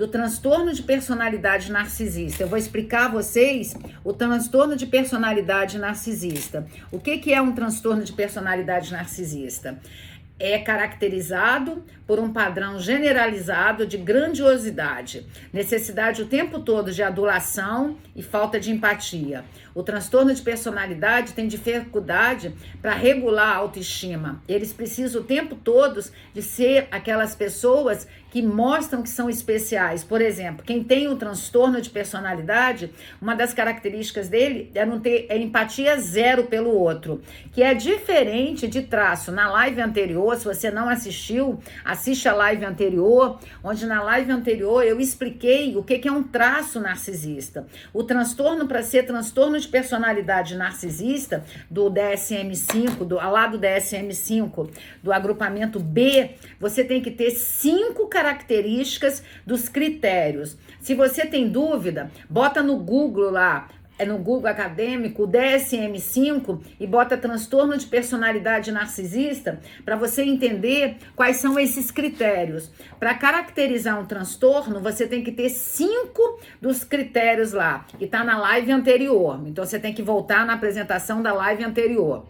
do transtorno de personalidade narcisista. Eu vou explicar a vocês o transtorno de personalidade narcisista. O que é um transtorno de personalidade narcisista? É caracterizado por um padrão generalizado de grandiosidade, necessidade o tempo todo de adulação e falta de empatia. O transtorno de personalidade tem dificuldade para regular a autoestima. Eles precisam o tempo todo de ser aquelas pessoas que mostram que são especiais. Por exemplo, quem tem um transtorno de personalidade, uma das características dele é não ter empatia zero pelo outro, que é diferente de traço. Na live anterior, se você não assistiu, assiste a live anterior, onde na live anterior eu expliquei o que é um traço narcisista. O transtorno, para ser transtorno de personalidade narcisista, do DSM-5, lá do DSM-5, do agrupamento B, você tem que ter 5 características dos critérios. Se você tem dúvida, bota no Google lá, no Google acadêmico, o DSM-5, e bota transtorno de personalidade narcisista para você entender quais são esses critérios. Para caracterizar um transtorno, você tem que ter 5 dos critérios lá, e tá na live anterior. Então você tem que voltar na apresentação da live anterior.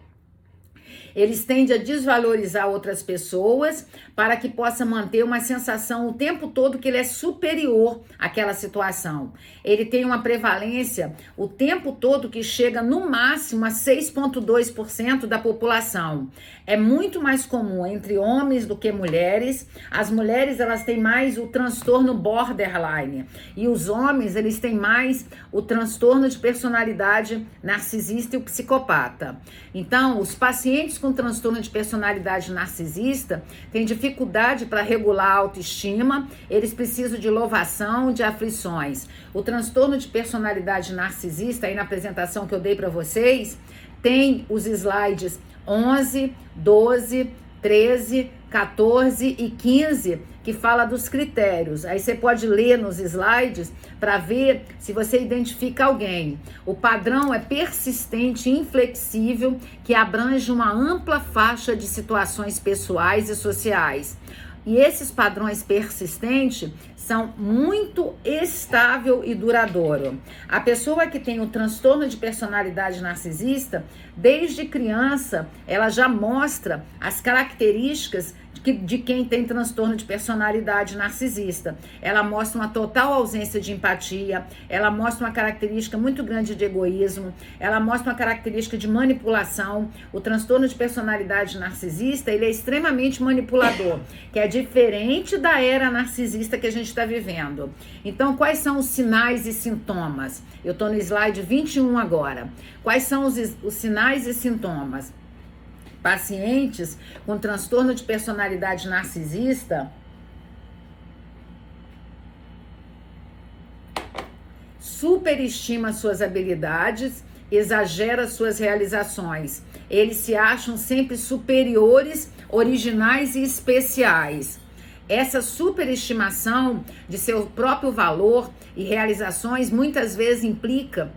Eles tendem a desvalorizar outras pessoas para que possa manter uma sensação o tempo todo que ele é superior àquela situação. Ele tem uma prevalência o tempo todo que chega no máximo a 6,2% da população. É muito mais comum entre homens do que mulheres. As mulheres, elas têm mais o transtorno borderline e os homens, eles têm mais o transtorno de personalidade narcisista e o psicopata. Então, os pacientes com transtorno de personalidade narcisista têm dificuldade para regular a autoestima, eles precisam de louvação, de aflições. O transtorno de personalidade narcisista, aí na apresentação que eu dei para vocês, tem os slides 11, 12, 13, 14 e 15, que fala dos critérios. Aí você pode ler nos slides para ver se você identifica alguém. O padrão é persistente e inflexível, que abrange uma ampla faixa de situações pessoais e sociais. E esses padrões persistentes são muito estável e duradouro. A pessoa que tem o transtorno de personalidade narcisista, desde criança, ela já mostra as características de quem tem transtorno de personalidade narcisista. Ela mostra uma total ausência de empatia, ela mostra uma característica muito grande de egoísmo, ela mostra uma característica de manipulação. O transtorno de personalidade narcisista, ele é extremamente manipulador, que é diferente da era narcisista que a gente está vivendo. Então, quais são os sinais e sintomas? Eu estou no slide 21 agora. Quais são os sinais e sintomas? Pacientes com transtorno de personalidade narcisista superestima suas habilidades, exagera suas realizações. Eles se acham sempre superiores, originais e especiais. Essa superestimação de seu próprio valor e realizações muitas vezes implica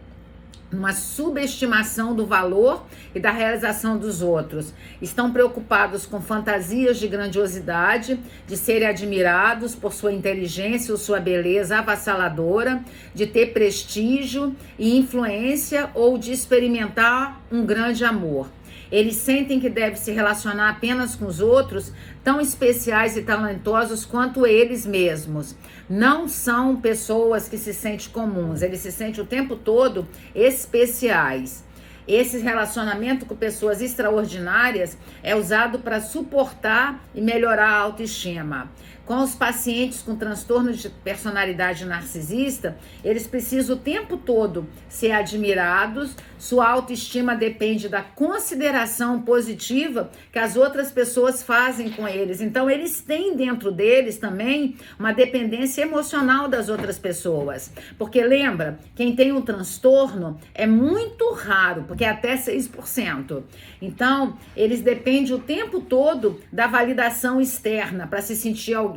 uma subestimação do valor e da realização dos outros. Estão preocupados com fantasias de grandiosidade, de serem admirados por sua inteligência ou sua beleza avassaladora, de ter prestígio e influência ou de experimentar um grande amor. Eles sentem que devem se relacionar apenas com os outros, tão especiais e talentosos quanto eles mesmos. Não são pessoas que se sentem comuns, eles se sentem o tempo todo especiais. Esse relacionamento com pessoas extraordinárias é usado para suportar e melhorar a autoestima. Com os pacientes com transtorno de personalidade narcisista, eles precisam o tempo todo ser admirados. Sua autoestima depende da consideração positiva que as outras pessoas fazem com eles. Então, eles têm dentro deles também uma dependência emocional das outras pessoas. Porque lembra, quem tem um transtorno é muito raro, porque é até 6%. Então, eles dependem o tempo todo da validação externa para se sentir alguém.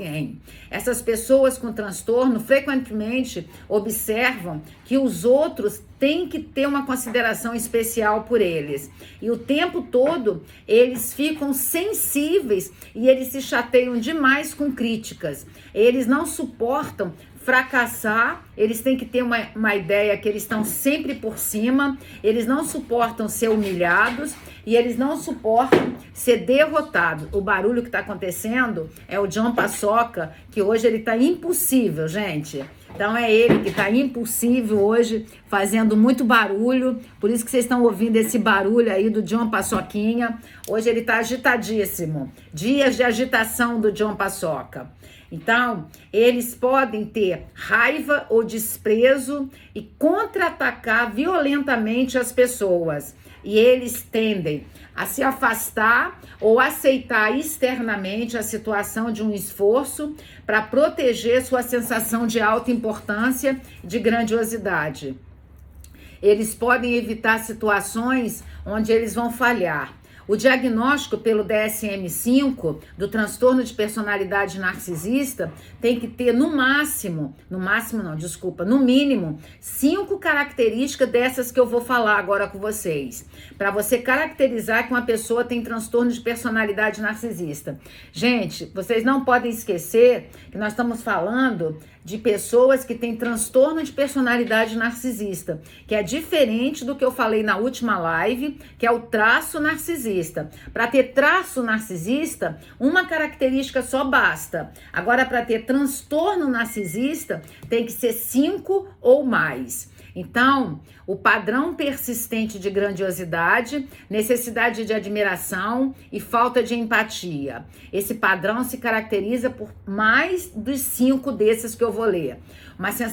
Essas pessoas com transtorno frequentemente observam que os outros tem que ter uma consideração especial por eles. E o tempo todo eles ficam sensíveis e eles se chateiam demais com críticas. Eles não suportam fracassar, eles têm que ter uma ideia que eles estão sempre por cima, eles não suportam ser humilhados e eles não suportam ser derrotados. O barulho que está acontecendo é o John Paçoca, que hoje ele está impossível, gente. Então é ele que está impossível hoje, fazendo muito barulho, por isso que vocês estão ouvindo esse barulho aí do John Paçoquinha. Hoje ele está agitadíssimo, dias de agitação do John Paçoca. Então, eles podem ter raiva ou desprezo e contra-atacar violentamente as pessoas. E eles tendem a se afastar ou aceitar externamente a situação de um esforço para proteger sua sensação de alta importância e de grandiosidade. Eles podem evitar situações onde eles vão falhar. O diagnóstico pelo DSM-5 do transtorno de personalidade narcisista tem que ter no mínimo 5 características dessas que eu vou falar agora com vocês, para você caracterizar que uma pessoa tem transtorno de personalidade narcisista. Gente, vocês não podem esquecer que nós estamos falando de pessoas que têm transtorno de personalidade narcisista, que é diferente do que eu falei na última live, que é o traço narcisista. Para ter traço narcisista, uma característica só basta. Agora, para ter transtorno narcisista, tem que ser 5 ou mais. Então, o padrão persistente de grandiosidade, necessidade de admiração e falta de empatia. Esse padrão se caracteriza por mais dos 5 desses que eu vou ler.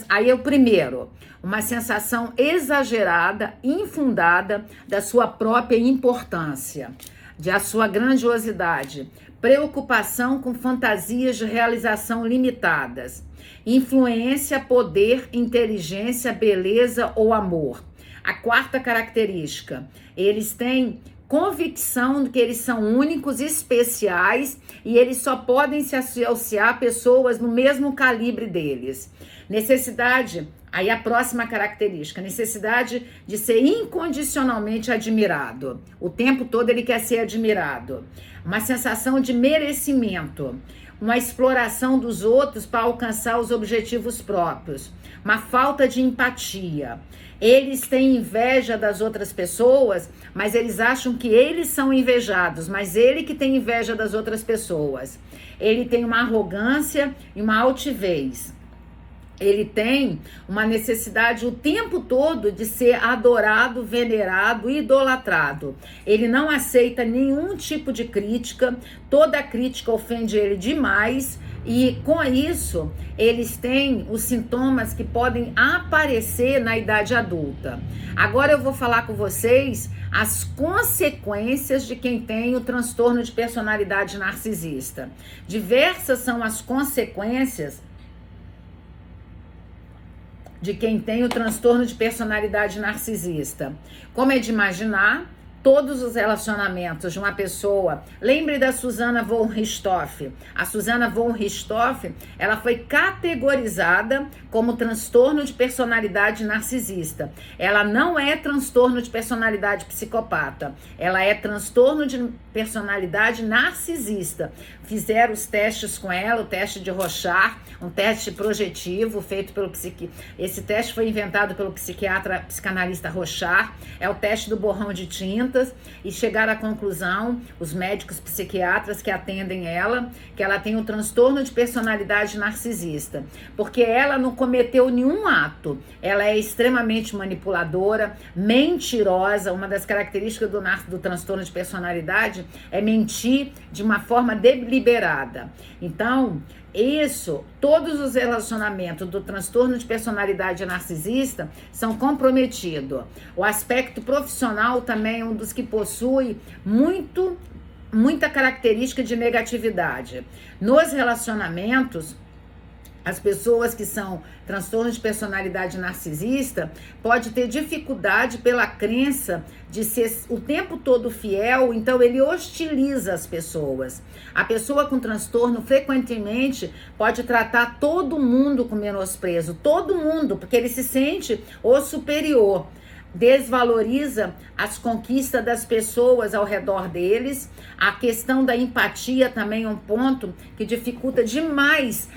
Aí é o primeiro, uma sensação exagerada, infundada da sua própria importância, da sua grandiosidade, preocupação com fantasias de realização limitadas, influência, poder, inteligência, beleza ou amor. A quarta característica, eles têm convicção de que eles são únicos, especiais e eles só podem se associar a pessoas no mesmo calibre deles. Necessidade, aí a próxima característica, necessidade de ser incondicionalmente admirado. O tempo todo ele quer ser admirado. Uma sensação de merecimento, uma exploração dos outros para alcançar os objetivos próprios, uma falta de empatia. Eles têm inveja das outras pessoas, mas eles acham que eles são invejados, mas ele que tem inveja das outras pessoas. Ele tem uma arrogância e uma altivez. Ele tem uma necessidade o tempo todo de ser adorado, venerado, idolatrado. Ele não aceita nenhum tipo de crítica, toda crítica ofende ele demais e com isso eles têm os sintomas que podem aparecer na idade adulta. Agora eu vou falar com vocês as consequências de quem tem o transtorno de personalidade narcisista. Diversas são as consequências de quem tem o transtorno de personalidade narcisista. Como é de imaginar, todos os relacionamentos de uma pessoa... Lembre da Susanna von Richthofen. A Susanna von Richthofen, ela foi categorizada como transtorno de personalidade narcisista. Ela não é transtorno de personalidade psicopata. Ela é transtorno de personalidade narcisista. Fizeram os testes com ela, o teste de Rorschach, um teste projetivo feito pelo psiquiatra. Esse teste foi inventado pelo psicanalista Rorschach. É o teste do borrão de tintas e chegaram à conclusão, os médicos psiquiatras que atendem ela, que ela tem um transtorno de personalidade narcisista, porque ela não cometeu nenhum ato. Ela é extremamente manipuladora, mentirosa. Uma das características do transtorno de personalidade é mentir de uma forma deliberada. Então, todos os relacionamentos do transtorno de personalidade narcisista são comprometidos. O aspecto profissional também é um dos que possui muita característica de negatividade. Nos relacionamentos, As pessoas que são transtornos de personalidade narcisista pode ter dificuldade pela crença de ser o tempo todo fiel, então ele hostiliza as pessoas. A pessoa com transtorno frequentemente pode tratar todo mundo com menosprezo, todo mundo, porque ele se sente o superior. Desvaloriza as conquistas das pessoas ao redor deles. A questão da empatia também é um ponto que dificulta demais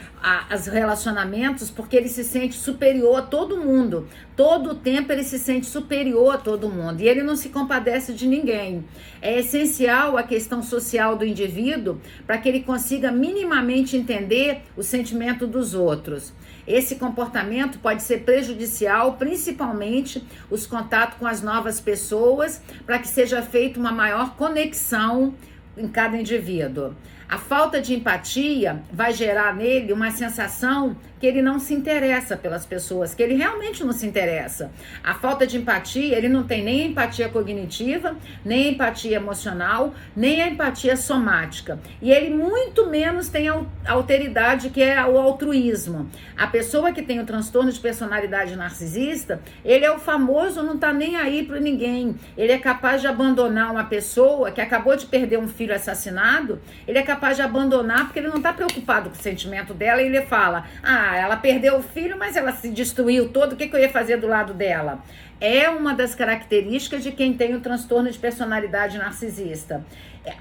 os relacionamentos, porque ele se sente superior a todo mundo. Todo o tempo ele se sente superior a todo mundo e ele não se compadece de ninguém. É essencial a questão social do indivíduo para que ele consiga minimamente entender o sentimento dos outros. Esse comportamento pode ser prejudicial, principalmente os contatos com as novas pessoas, para que seja feita uma maior conexão em cada indivíduo. A falta de empatia vai gerar nele uma sensação que ele não se interessa pelas pessoas, que ele realmente não se interessa. A falta de empatia, ele não tem nem a empatia cognitiva, nem a empatia emocional, nem a empatia somática. E ele muito menos tem a alteridade, que é o altruísmo. A pessoa que tem o transtorno de personalidade narcisista, ele é o famoso não tá nem aí para ninguém. Ele é capaz de abandonar uma pessoa que acabou de perder um filho assassinado, ele é capaz de abandonar porque ele não tá preocupado com o sentimento dela e ele fala, ela perdeu o filho, mas ela se destruiu todo, o que eu ia fazer do lado dela? É uma das características de quem tem o transtorno de personalidade narcisista.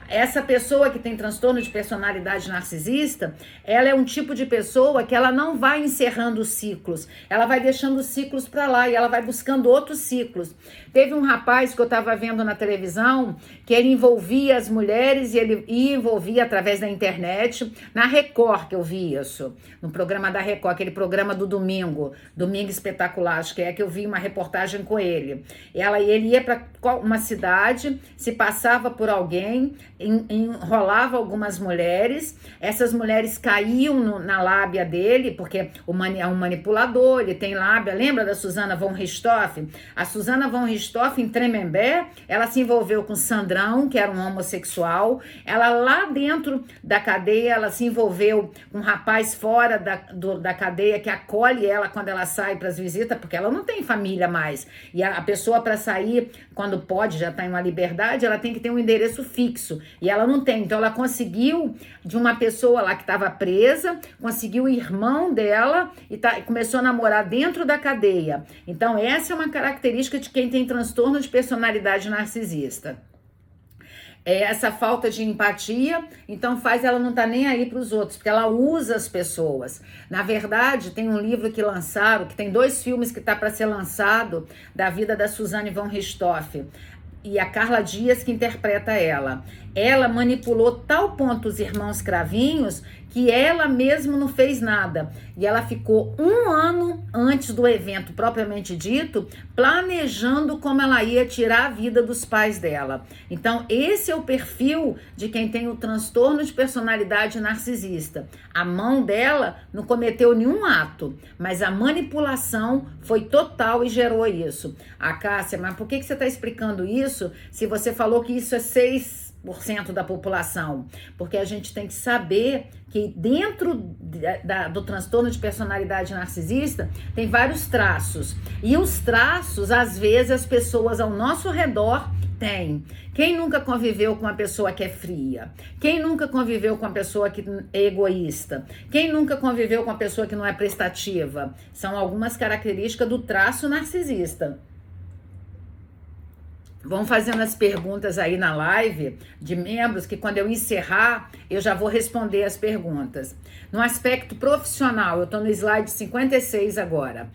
Essa pessoa que tem transtorno de personalidade narcisista, ela é um tipo de pessoa que ela não vai encerrando os ciclos, ela vai deixando os ciclos para lá e ela vai buscando outros ciclos. Teve um rapaz que eu estava vendo na televisão, que ele envolvia as mulheres e ele envolvia através da internet, na Record que eu vi isso, no programa da Record, aquele programa do Domingo Espetacular, acho que é, que eu vi uma reportagem com ele. Ele ia para uma cidade, se passava por alguém, enrolava algumas mulheres, essas mulheres caíam na lábia dele, porque é um manipulador, ele tem lábia. Lembra da Susana von Richthofen? A Susana von Richthofen, em Tremembé, ela se envolveu com Sandrão, que era um homossexual. Ela lá dentro da cadeia, ela se envolveu com um rapaz fora da cadeia que acolhe ela quando ela sai para as visitas, porque ela não tem família mais. E a pessoa, para sair, quando pode, já está em uma liberdade, ela tem que ter um endereço fixo. E ela não tem. Então, ela conseguiu de uma pessoa lá que estava presa, conseguiu o irmão dela e começou a namorar dentro da cadeia. Então, essa é uma característica de quem tem transtorno de personalidade narcisista. Essa falta de empatia, então faz ela não estar nem aí para os outros, porque ela usa as pessoas. Na verdade, tem um livro que lançaram, que tem 2 filmes que está para ser lançado, da vida da Suzane von Richthofen, e a Carla Dias que interpreta ela. Ela manipulou tal ponto os irmãos Cravinhos que ela mesma não fez nada. E ela ficou 1 ano antes do evento propriamente dito, planejando como ela ia tirar a vida dos pais dela. Então, esse é o perfil de quem tem o transtorno de personalidade narcisista. A mão dela não cometeu nenhum ato, mas a manipulação foi total e gerou isso. Cássia, mas por que você está explicando isso se você falou que isso é 6% da população? Porque a gente tem que saber que dentro do transtorno de personalidade narcisista tem vários traços. E os traços, às vezes, as pessoas ao nosso redor têm. Quem nunca conviveu com uma pessoa que é fria? Quem nunca conviveu com uma pessoa que é egoísta? Quem nunca conviveu com uma pessoa que não é prestativa? São algumas características do traço narcisista. Vão fazendo as perguntas aí na live de membros, que quando eu encerrar, eu já vou responder as perguntas. No aspecto profissional, eu estou no slide 56 agora.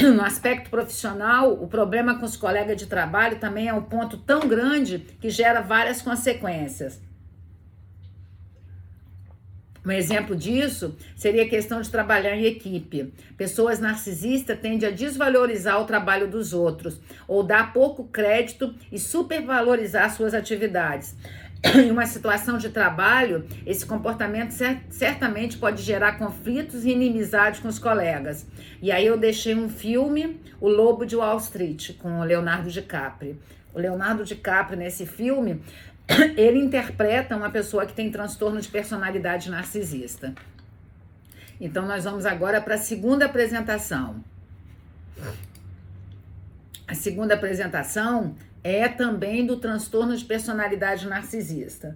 No aspecto profissional, o problema com os colegas de trabalho também é um ponto tão grande que gera várias consequências. Um exemplo disso seria a questão de trabalhar em equipe. Pessoas narcisistas tendem a desvalorizar o trabalho dos outros, ou dar pouco crédito e supervalorizar suas atividades. Em uma situação de trabalho, esse comportamento certamente pode gerar conflitos e inimizade com os colegas. E aí eu deixei um filme, O Lobo de Wall Street, com o Leonardo DiCaprio. O Leonardo DiCaprio, nesse filme, ele interpreta uma pessoa que tem transtorno de personalidade narcisista. Então, nós vamos agora para a segunda apresentação. A segunda apresentação é também do transtorno de personalidade narcisista.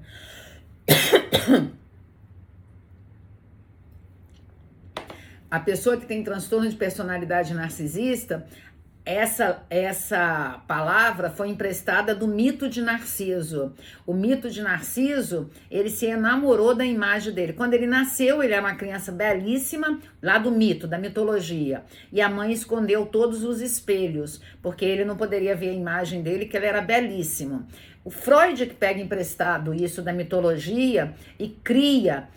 A pessoa que tem transtorno de personalidade narcisista, essa palavra foi emprestada do mito de Narciso. O mito de Narciso, ele se enamorou da imagem dele. Quando ele nasceu, ele era uma criança belíssima, lá do mito, da mitologia. E a mãe escondeu todos os espelhos, porque ele não poderia ver a imagem dele, que ele era belíssimo. O Freud que pega emprestado isso da mitologia e cria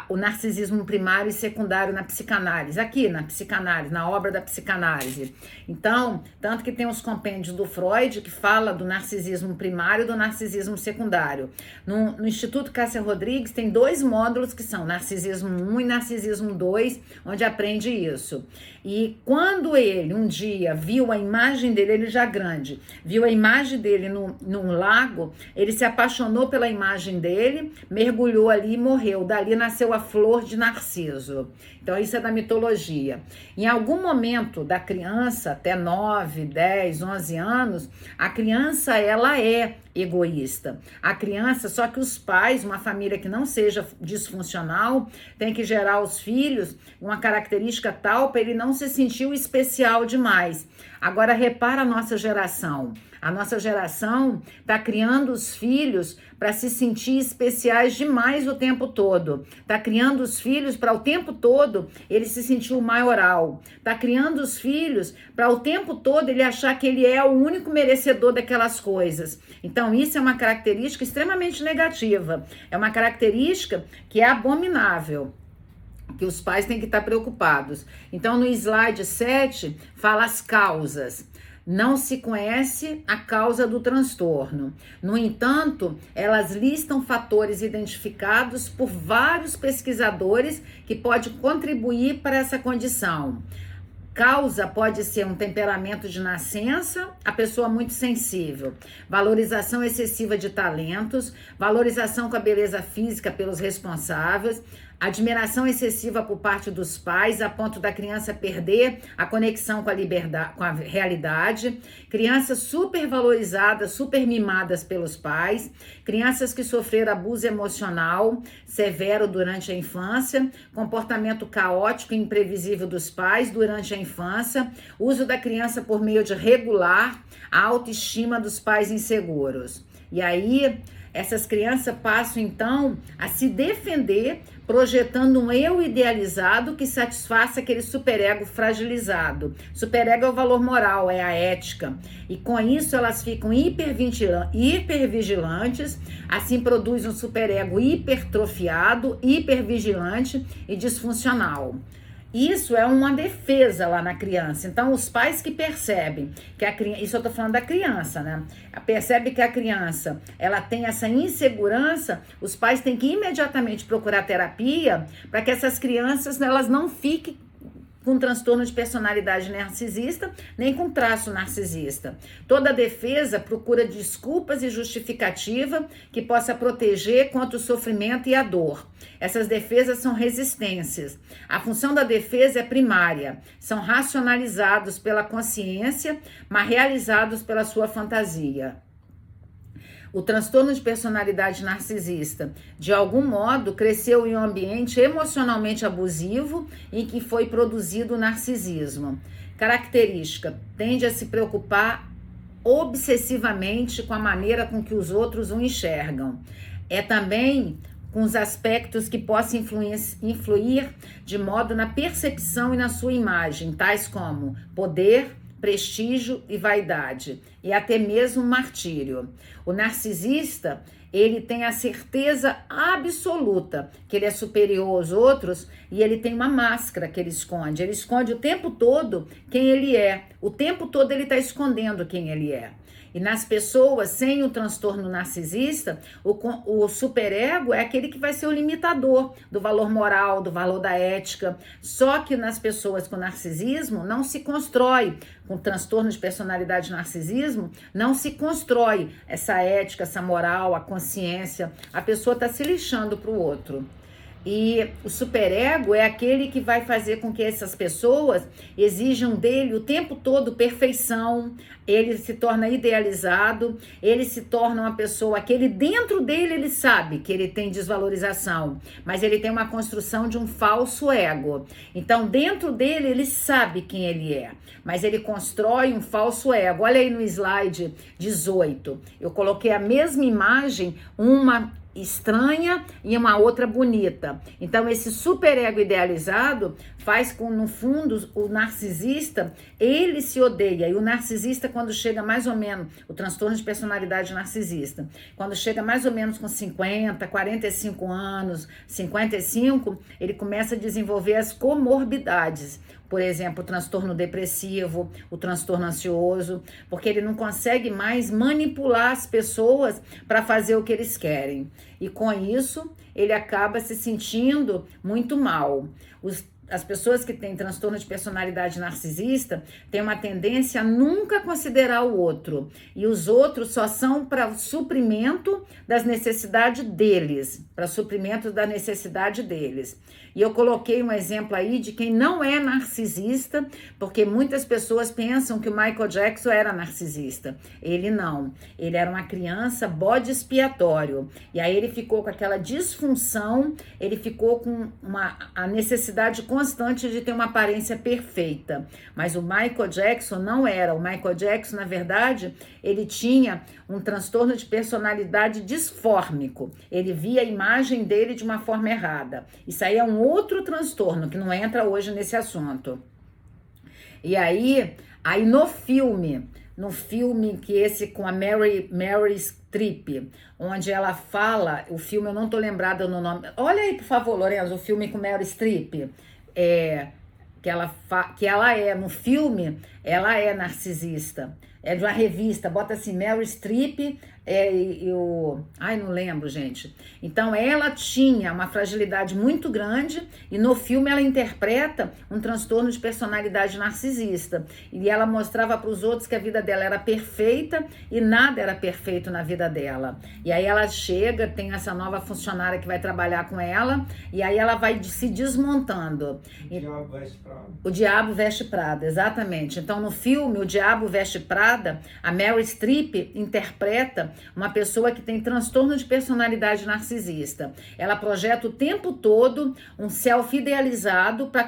o narcisismo primário e secundário na psicanálise, aqui na psicanálise, na obra da psicanálise. Então, tanto que tem os compêndios do Freud que fala do narcisismo primário e do narcisismo secundário. No Instituto Cássia Rodrigues tem 2 módulos que são Narcisismo 1 e Narcisismo 2, onde aprende isso. E quando ele um dia viu a imagem dele, ele já grande, viu a imagem dele num lago, ele se apaixonou pela imagem dele, mergulhou ali e morreu. Dali nasceu a flor de Narciso. Então isso é da mitologia. Em algum momento da criança, até 9, 10, 11 anos, a criança ela é egoísta. A criança, só que os pais, uma família que não seja disfuncional, tem que gerar aos filhos uma característica tal para ele não se sentir o especial demais. Agora repara a nossa geração. A nossa geração está criando os filhos para se sentir especiais demais o tempo todo. Está criando os filhos para o tempo todo ele se sentir o maioral. Está criando os filhos para o tempo todo ele achar que ele é o único merecedor daquelas coisas. Então isso é uma característica extremamente negativa. É uma característica que é abominável, que os pais têm que estar preocupados. Então no slide 7 fala as causas. Não se conhece a causa do transtorno. No entanto, elas listam fatores identificados por vários pesquisadores que podem contribuir para essa condição. Causa pode ser um temperamento de nascença, a pessoa muito sensível, valorização excessiva de talentos, valorização com a beleza física pelos responsáveis, admiração excessiva por parte dos pais, a ponto da criança perder a conexão com a liberdade, com a realidade, crianças supervalorizadas, supermimadas pelos pais, crianças que sofreram abuso emocional severo durante a infância, comportamento caótico e imprevisível dos pais durante a infância, uso da criança por meio de regular a autoestima dos pais inseguros. E aí, essas crianças passam, então, a se defender projetando um eu idealizado que satisfaça aquele superego fragilizado. Superego é o valor moral, é a ética. E com isso elas ficam hipervigilantes, assim produz um superego hipertrofiado, hipervigilante e disfuncional. Isso é uma defesa lá na criança. Então, os pais que percebem que a criança, isso eu tô falando da criança, né? Percebe que a criança, ela tem essa insegurança, os pais têm que imediatamente procurar terapia para que essas crianças, elas não fiquem com transtorno de personalidade narcisista, nem com traço narcisista. Toda defesa procura desculpas e justificativa que possa proteger contra o sofrimento e a dor. Essas defesas são resistências. A função da defesa é primária. São racionalizados pela consciência, mas realizados pela sua fantasia. O transtorno de personalidade narcisista, de algum modo, cresceu em um ambiente emocionalmente abusivo em que foi produzido o narcisismo. Característica: tende a se preocupar obsessivamente com a maneira com que os outros o enxergam. É também com os aspectos que possam influir de modo na percepção e na sua imagem, tais como poder, prestígio e vaidade, e até mesmo martírio. O narcisista, ele tem a certeza absoluta que ele é superior aos outros e ele tem uma máscara que ele esconde o tempo todo quem ele é, o tempo todo ele está escondendo quem ele é. E nas pessoas sem o transtorno narcisista, o superego é aquele que vai ser o limitador do valor moral, do valor da ética. Só que nas pessoas com narcisismo não se constrói, com transtorno de personalidade narcisismo, não se constrói essa ética, essa moral, a consciência. A pessoa está se lixando para o outro. E o superego é aquele que vai fazer com que essas pessoas exijam dele o tempo todo perfeição, ele se torna idealizado, ele se torna uma pessoa que ele dentro dele ele sabe que ele tem desvalorização, mas ele tem uma construção de um falso ego. Então dentro dele ele sabe quem ele é, mas ele constrói um falso ego. Olha aí no slide 18, eu coloquei a mesma imagem, uma estranha e uma outra bonita. Então esse superego idealizado faz com, no fundo, o narcisista, ele se odeia. E o narcisista, quando chega mais ou menos, o transtorno de personalidade narcisista, quando chega mais ou menos com 50, 45 anos, 55, ele começa a desenvolver as comorbidades. Por exemplo, o transtorno depressivo, o transtorno ansioso, porque ele não consegue mais manipular as pessoas para fazer o que eles querem. E com isso, ele acaba se sentindo muito mal. As pessoas que têm transtorno de personalidade narcisista têm uma tendência a nunca considerar o outro. E os outros só são para suprimento das necessidades deles, para suprimento da necessidade deles. E eu coloquei um exemplo aí de quem não é narcisista, porque muitas pessoas pensam que o Michael Jackson era narcisista. Ele não. Ele era uma criança bode expiatório. E aí ele ficou com aquela disfunção, ele ficou com a necessidade constante de ter uma aparência perfeita. Mas o Michael Jackson não era. O Michael Jackson, na verdade, ele tinha um transtorno de personalidade disfórmico. Ele via a imagem dele de uma forma errada. Isso aí é um outro transtorno que não entra hoje nesse assunto. E aí no filme que esse com a Mary Streep, onde ela fala, o filme eu não tô lembrada no nome. Olha aí, por favor, Lorenzo, o filme com Mary Streep, que ela é no filme, ela é narcisista. É de uma revista, bota assim, Mary Streep, não lembro, gente. Então, ela tinha uma fragilidade muito grande e no filme ela interpreta um transtorno de personalidade narcisista. E ela mostrava para os outros que a vida dela era perfeita e nada era perfeito na vida dela. E aí ela chega, tem essa nova funcionária que vai trabalhar com ela e aí ela vai se desmontando. O Diabo Veste Prada. O Diabo Veste Prada, exatamente. Então, no filme, O Diabo Veste Prada, a Meryl Streep interpreta uma pessoa que tem transtorno de personalidade narcisista. Ela projeta o tempo todo um self idealizado para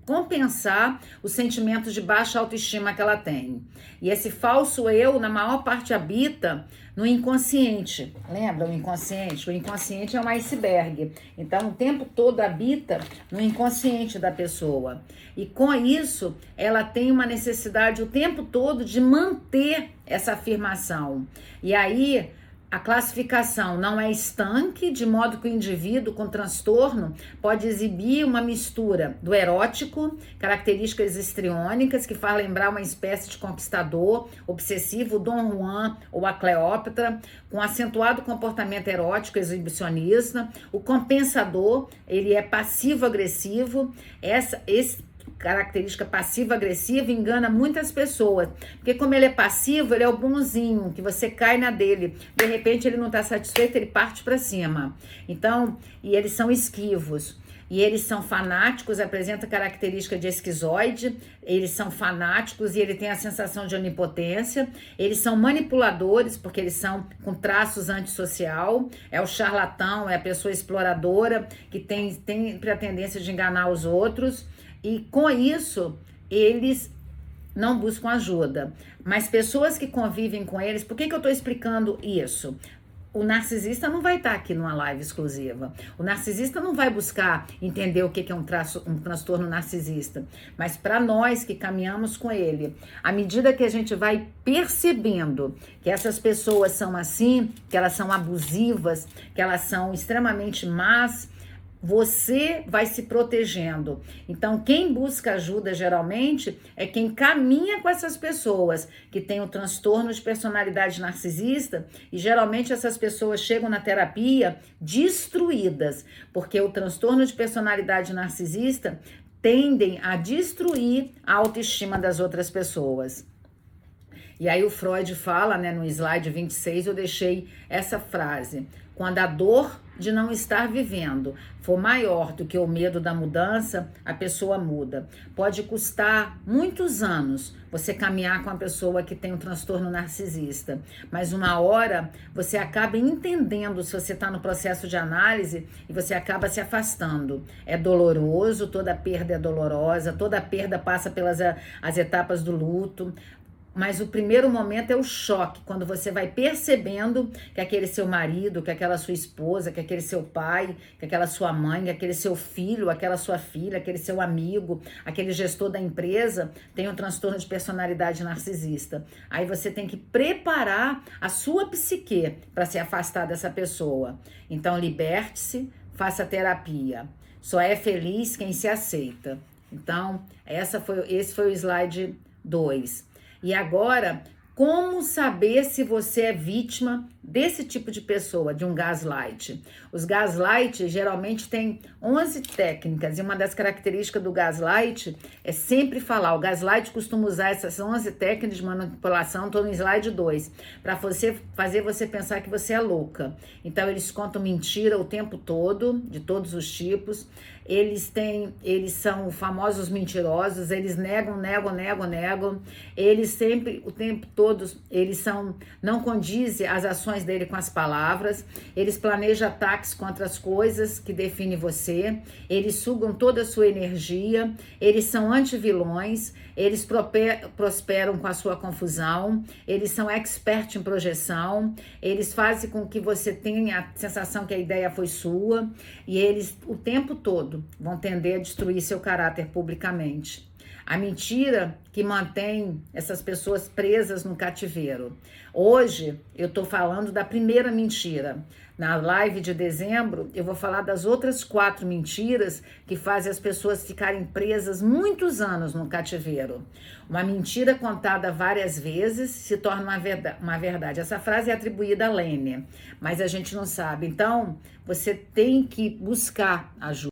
compensar os sentimentos de baixa autoestima que ela tem. E esse falso eu, na maior parte, habita no inconsciente. Lembra o inconsciente? O inconsciente é um iceberg. Então, o tempo todo habita no inconsciente da pessoa. E com isso, ela tem uma necessidade o tempo todo de manter essa afirmação. E aí, a classificação não é estanque, de modo que o indivíduo com transtorno pode exibir uma mistura do erótico, características histriônicas, que faz lembrar uma espécie de conquistador, obsessivo, Dom Juan ou a Cleópatra, com acentuado comportamento erótico, exibicionista. O compensador, ele é passivo-agressivo, esse característica passiva-agressiva engana muitas pessoas, porque como ele é passivo, ele é o bonzinho, que você cai na dele, de repente ele não está satisfeito, ele parte para cima. Então, e eles são esquivos, e eles são fanáticos, apresenta característica de esquizoide, eles são fanáticos e ele tem a sensação de onipotência, eles são manipuladores, porque eles são com traços antissocial, é o charlatão, é a pessoa exploradora, que tem a tendência de enganar os outros. E com isso, eles não buscam ajuda. Mas pessoas que convivem com eles, por que eu estou explicando isso? O narcisista não vai estar aqui numa live exclusiva. O narcisista não vai buscar entender o que é um transtorno narcisista. Mas para nós que caminhamos com ele, à medida que a gente vai percebendo que essas pessoas são assim, que elas são abusivas, que elas são extremamente más, você vai se protegendo. Então, quem busca ajuda geralmente é quem caminha com essas pessoas que têm o transtorno de personalidade narcisista, e geralmente essas pessoas chegam na terapia destruídas, porque o transtorno de personalidade narcisista tendem a destruir a autoestima das outras pessoas. E aí o Freud fala, né, no slide 26, eu deixei essa frase: quando a dor de não estar vivendo for maior do que o medo da mudança, a pessoa muda. Pode custar muitos anos você caminhar com a pessoa que tem um transtorno narcisista, mas uma hora você acaba entendendo se você está no processo de análise e você acaba se afastando. É doloroso, toda perda é dolorosa, toda perda passa pelas as etapas do luto. Mas o primeiro momento é o choque, quando você vai percebendo que aquele seu marido, que aquela sua esposa, que aquele seu pai, que aquela sua mãe, que aquele seu filho, aquela sua filha, aquele seu amigo, aquele gestor da empresa tem um transtorno de personalidade narcisista. Aí você tem que preparar a sua psique para se afastar dessa pessoa. Então liberte-se, faça terapia. Só é feliz quem se aceita. Então, esse foi o slide 2. E agora, como saber se você é vítima desse tipo de pessoa, de um gaslight? Os gaslight geralmente têm 11 técnicas e uma das características do gaslight é sempre falar. O gaslight costuma usar essas 11 técnicas de manipulação, estou no slide 2, para fazer você pensar que você é louca. Então eles contam mentira o tempo todo, de todos os tipos. Eles são famosos mentirosos, eles negam. Eles sempre, o tempo todo, não condizem as ações dele com as palavras. Eles planejam ataques contra as coisas que definem você. Eles sugam toda a sua energia. Eles são antivilões. Eles prosperam com a sua confusão. Eles são expert em projeção. Eles fazem com que você tenha a sensação que a ideia foi sua. E eles, o tempo todo, vão tender a destruir seu caráter publicamente. A mentira que mantém essas pessoas presas no cativeiro. Hoje eu estou falando da primeira mentira. Na live de dezembro eu vou falar das outras 4 mentiras que fazem as pessoas ficarem presas muitos anos no cativeiro. Uma mentira contada várias vezes se torna uma verdade. Essa frase é atribuída a Lênia, mas a gente não sabe. Então você tem que buscar ajuda.